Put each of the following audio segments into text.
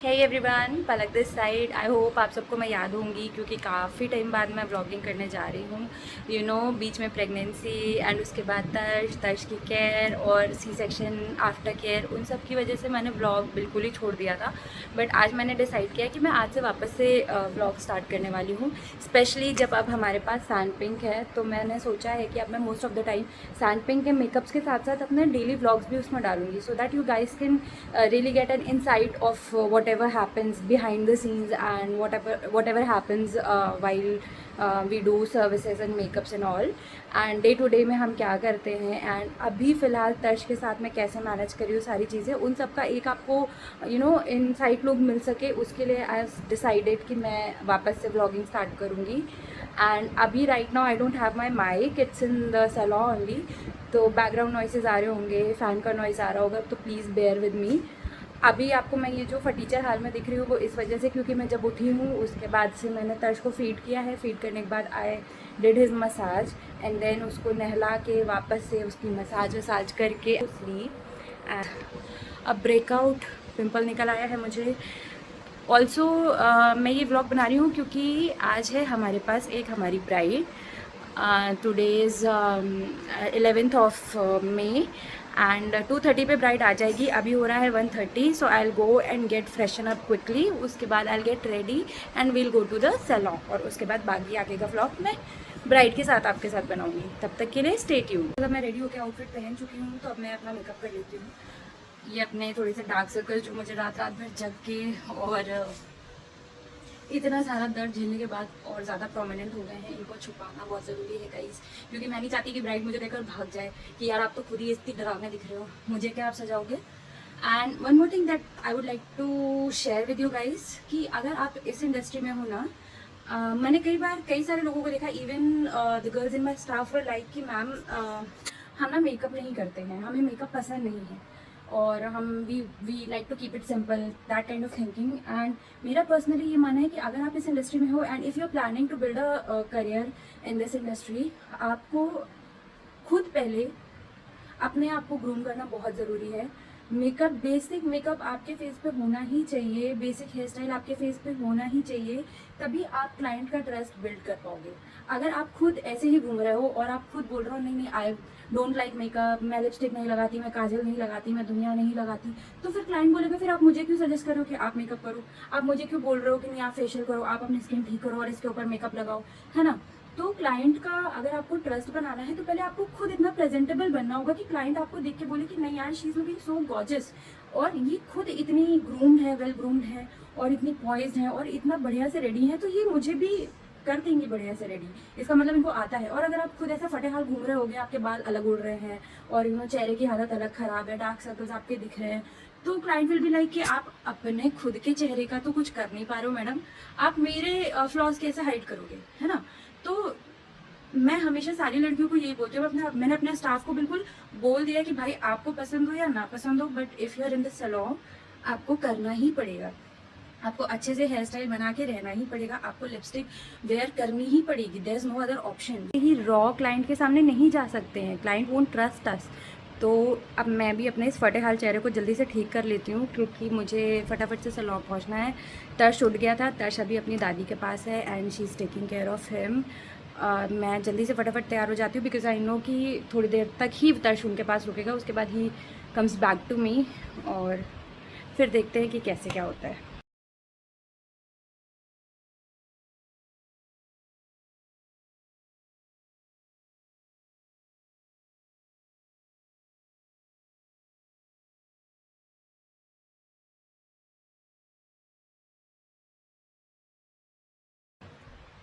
Hey everyone, Palak this side. I hope आप सबको मैं याद होंगी क्योंकि काफ़ी टाइम बाद मैं व्लॉगिंग करने जा रही हूँ। बीच में प्रेगनेंसी एंड उसके बाद तर्श की केयर और सी सेक्शन आफ्टर केयर, उन सब की वजह से मैंने व्लॉग बिल्कुल ही छोड़ दिया था। बट आज मैंने डिसाइड किया कि मैं आज से वापस से व्लॉग स्टार्ट करने वाली हूँ। स्पेशली जब अब हमारे पास सैंड पिंक है तो मैंने सोचा है कि अब मैं most of the time sand pink के मेकअप्स के साथ साथ अपने डेली व्लॉग्स भी उसमें डालूंगी, so that you guys can really get an insight of whatever happens behind the scenes and whatever happens while we do services and makeups and all, and day to day में हम क्या करते हैं and अभी फ़िलहाल तर्श के साथ मैं कैसे मैनेज कर रही हूँ सारी चीज़ें, उन सब का एक आपको इनसाइट लुक मिल सके, उसके लिए आई हैव डिसाइडेड कि मैं वापस से व्लॉगिंग स्टार्ट करूँगी। एंड अभी right now I don't have my mic, it's in the salon only, तो बैकग्राउंड नॉइसेज आ रहे होंगे, फ़ैन का नॉइज़ आ रहा होगा, तो प्लीज़ बेयर विद मी। अभी आपको मैं ये जो फटीचर हाल में दिख रही हूँ वो इस वजह से क्योंकि मैं जब उठी हूँ उसके बाद से मैंने तर्श को फीड किया है। फीड करने के बाद I did his massage and then उसको नहला के वापस से उसकी मसाज वसाज करके स्लीप। अब ब्रेकआउट पिंपल निकल आया है मुझे। ऑल्सो मैं ये व्लॉग बना रही हूँ क्योंकि आज है हमारे पास एक हमारी bride. Today is 11th of May and 2:30 पे ब्राइड आ जाएगी। अभी हो रहा है 1:30, so I will go and get freshen up quickly. उसके बाद I will get ready and we'll go to the salon, और उसके बाद बाकी आगे का व्लॉग मैं ब्राइड के साथ आपके साथ बनाऊंगी। तब तक के लिए स्टे ट्यून्ड। अगर मैं रेडी होकर आउटफिट पहन चुकी हूँ तो अब मैं अपना मेकअप कर लेती हूँ। ये अपने थोड़े से डार्क सर्कल जो मुझे रात रात भर जग के और इतना सारा दर्द झेलने के बाद और ज़्यादा प्रोमिनेंट हो गए हैं, इनको छुपाना बहुत ज़रूरी है गाइस, क्योंकि मैं नहीं चाहती कि ब्राइड मुझे देखकर भाग जाए कि यार आप तो खुद ही इतनी डरावने दिख रहे हो, मुझे क्या आप सजाओगे। And one more thing that I would like to share with you guys कि अगर आप इस इंडस्ट्री में हो ना, मैंने कई बार कई सारे लोगों को देखा, even the girls in my staff were like कि मैम हम ना मेकअप नहीं करते हैं, हमें मेकअप पसंद नहीं है और हम we like to keep it simple, that kind of thinking. And मेरा पर्सनली ये मानना है कि अगर आप इस इंडस्ट्री में हो and if you are planning to build a career in this industry, आपको खुद पहले अपने आप को ग्रूम करना बहुत ज़रूरी है। मेकअप, बेसिक मेकअप आपके फेस पे होना ही चाहिए, बेसिक हेयर स्टाइल आपके फेस पे होना ही चाहिए, तभी आप क्लाइंट का ट्रस्ट बिल्ड कर पाओगे। अगर आप खुद ऐसे ही घूम रहे हो और आप खुद बोल रहे हो नहीं नहीं आई डोंट लाइक मेकअप, मैं लिपस्टिक नहीं लगाती, मैं काजल नहीं लगाती, मैं दुनिया नहीं लगाती, तो फिर क्लाइंट बोलेगा फिर आप मुझे क्यों सजेस्ट करो कि आप मेकअप करो, आप मुझे क्यों बोल रहे हो कि नहीं आप फेशियल करो, आप अपनी स्किन ठीक करो और इसके ऊपर मेकअप लगाओ, है ना। तो क्लाइंट का अगर आपको ट्रस्ट बनाना है तो पहले आपको खुद इतना प्रेजेंटेबल बनना होगा कि क्लाइंट आपको देख के बोले कि नहीं यार she is looking so gorgeous, और ये खुद इतनी ग्रूम्ड है, वेल ग्रूम्ड है और इतनी पॉइज्ड है और इतना बढ़िया से रेडी है, तो ये मुझे भी कर देंगी बढ़िया से रेडी, इसका मतलब इनको आता है। और अगर आप खुद ऐसा फटे हाल घूम रहे होगे, आपके बाल अलग उड़ रहे हैं और चेहरे की हालत अलग खराब है, डार्क सर्कल्स आपके दिख रहे हैं, तो क्लाइंट विल बी लाइक कि आप अपने खुद के चेहरे का तो कुछ कर नहीं पा रहे हो मैडम, आप मेरे फ्लॉज कैसे हाइड करोगे, है ना। तो मैं हमेशा सारी लड़कियों को यही बोलती हूँ, मैंने अपने स्टाफ को बिल्कुल बोल दिया कि भाई आपको पसंद हो या ना पसंद हो, but if you are in the salon आपको करना ही पड़ेगा, आपको अच्छे से हेयर स्टाइल बना के रहना ही पड़ेगा, आपको लिपस्टिक वेयर करनी ही पड़ेगी, there is no other option. ही रॉ क्लाइंट के सामने नहीं जा सकते हैं, क्लाइंट वोंट ट्रस्ट अस। तो अब मैं भी अपने इस फटे हाल चेहरे को जल्दी से ठीक कर लेती हूँ क्योंकि मुझे फटाफट से सैलून पहुँचना है। तर्श उठ गया था, तर्श अभी अपनी दादी के पास है and she is taking care of him. मैं जल्दी से फटाफट तैयार हो जाती हूँ बिकॉज आई नो कि थोड़ी देर तक ही तर्श उनके पास रुकेगा, उसके बाद ही कम्स बैक टू मी, और फिर देखते हैं कि कैसे क्या होता है।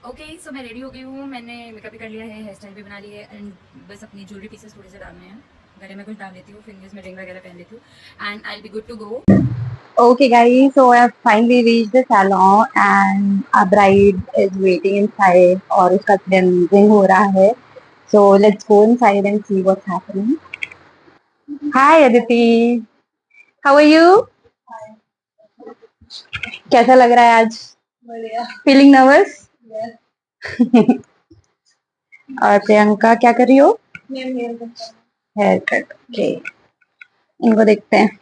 ओके सो मैं रेडी हो गई हूँ, मैंने मेकअप भी कर लिया है, हेयर स्टाइल भी बना ली है एंड बस अपनी ज्वेलरी पीसेस थोड़े से डालने हैं, गले में कुछ डाल लेती हूँ, फिंगर्स में रिंग वगैरह पहन लेती हूँ and I will be good to go. Okay, guys, so I have finally reached the salon and our bride is waiting inside और उसका cleansing हो रहा है. So let's go inside and see what's happening. Hi Aditi, how are you? कैसा लग रहा है आज? बढ़िया. Feeling nervous? Yes. और प्रियंका क्या कर रही हो? Hair cut. ओके, इनको देखते हैं.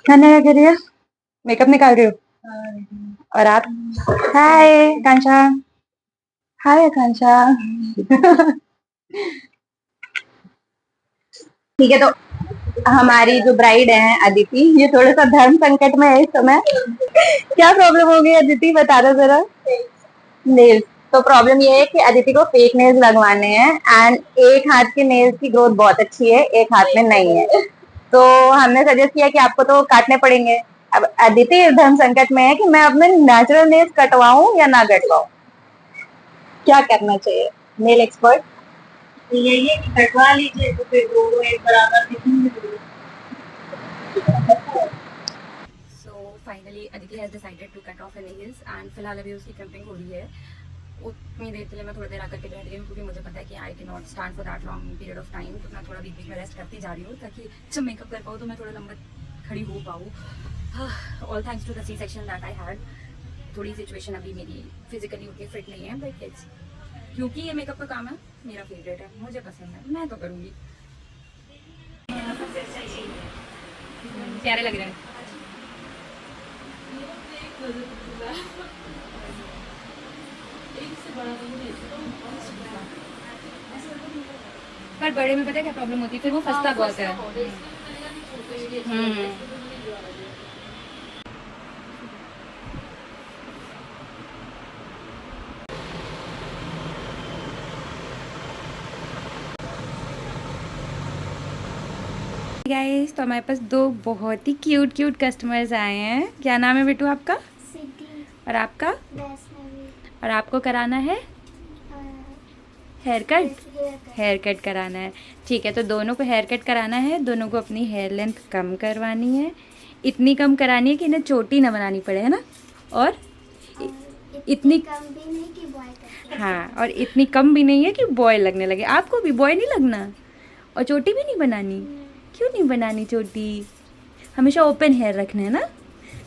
खाना क्या कर रही है? मेकअप निकाल रही हो? और आप? हाय आकांक्षा। हाय आकांक्षा। ठीक है, तो हमारी जो ब्राइड है अदिति, ये थोड़ा सा धर्म संकट में है इस समय। क्या प्रॉब्लम हो गई अदिति, बता दो जरा। नेल्स। तो प्रॉब्लम ये है कि अदिति को फेक नेल्स लगवाने हैं, एंड एक हाथ के नेल्स की ग्रोथ बहुत अच्छी है, एक हाथ में नहीं है। तो हमने सजेस्ट किया कि आपको तो काटने पड़ेंगे। अब अदिति इस धर्म संकट में है कि मैं अपने नेचुरल नेल्स कटवाऊं या ना कटवाऊं, क्या करना चाहिए नेल एक्सपर्ट? यही है कि कटवा लीजिए, तो फिर दोनों एक बराबर दिखेंगे। So finally Aditi has decided to cut off her nails and फिलहाल अभी उसकी क्रिम्पिंग हो रही है। उतनी देर के लिए मैं थोड़ी देर आकर के बैठ गई हूँ क्योंकि मुझे पता है कि I can not stand for that long period of time. तो मैं थोड़ा बीच बीच में रेस्ट करती जा रही हूँ ताकि जब मेकअप कर पाऊँ तो मैं थोड़ा लंबा खड़ी हो पाऊँ। All thanks to the C section that I had. थोड़ी सिचुएशन अभी मेरी फिजिकली उतनी फिट नहीं है, बट इट्स क्योंकि ये मेकअप का काम है, मेरा फेवरेट है, मुझे पसंद है, मैं तो करूँगी। प्यारे लग रहे हैं। पर बड़े में पता है क्या प्रॉब्लम होती है, फिर वो फंसता बहुत है। गाइस, तो हमारे पास दो बहुत ही क्यूट क्यूट कस्टमर्स आए हैं। क्या नाम है बेटू आपका? सिद्धि। और आपका? वैष्णवी। और आपको कराना है हेयर कट? हेयर कट कराना है, ठीक है। तो दोनों को हेयर कट कराना है, दोनों को अपनी हेयर लेंथ कम करवानी है, इतनी कम करानी है कि इन्हें चोटी ना बनानी पड़े, है ना? और इतनी कम भी नहीं कि बॉय करते। हाँ, और इतनी कम भी नहीं है कि बॉय लगने लगे। आपको भी बॉय नहीं लगना और चोटी भी नहीं बनानी। क्यों नहीं बनानी चोटी? हमेशा ओपन हेयर रखना है ना,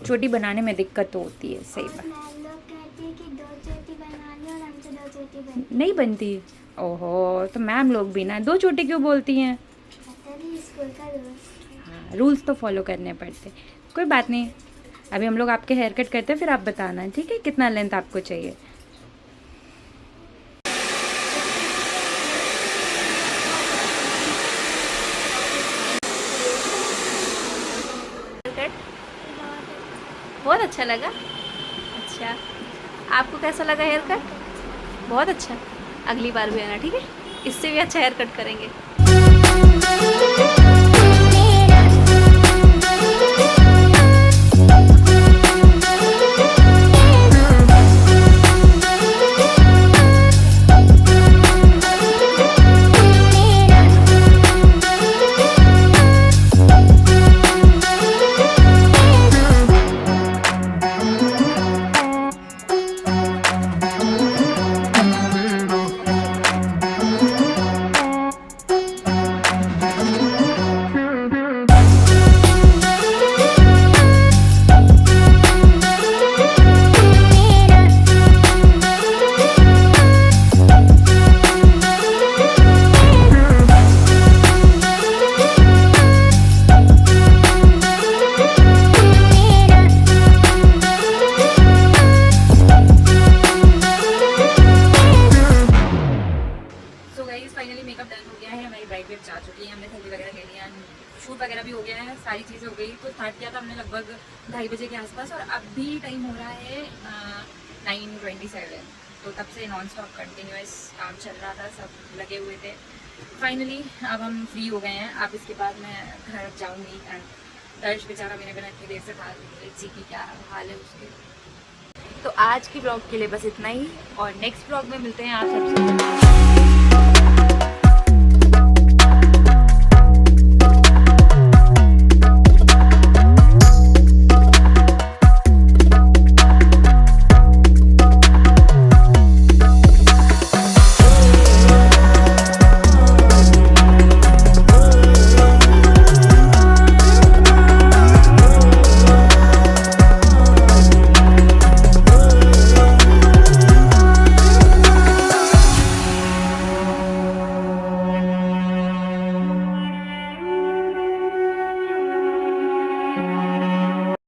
चोटी बनाने में दिक्कत तो होती है। सही बात। लोग कहते हैं कि 2 चोटी बनवानी और हमसे 2 चोटी बनती नहीं बनती? ओहो, तो मैम लोग भी ना 2 चोटी क्यों बोलती हैं? पता नहीं, स्कूल का रूल्स। हाँ, रूल्स तो फॉलो करने पड़ते। कोई बात नहीं, अभी हम लोग आपके हेयर कट करते हैं, फिर आप बताना, ठीक है, कितना लेंथ आपको चाहिए। बहुत अच्छा लगा। अच्छा, आपको कैसा लगा हेयर कट? बहुत अच्छा। अगली बार भी आना, ठीक है? इससे भी अच्छा हेयर कट करेंगे। शूट वगैरह भी हो गया है, सारी चीज़ें हो गई। तो स्टार्ट किया था हमने लगभग 2:30 बजे के आसपास और अभी टाइम हो रहा है 9:27। तो तब से नॉन स्टॉप कंटिन्यूस काम चल रहा था, सब लगे हुए थे। फाइनली अब हम फ्री हो गए हैं। अब इसके बाद मैं घर जाऊँगी एंड दर्श बेचारा मेरे बिना इतनी देर से था, इसी की क्या हाल है उसके। तो आज की ब्लॉग के लिए बस इतना ही और नेक्स्ट ब्लॉग में मिलते हैं आप सबसे।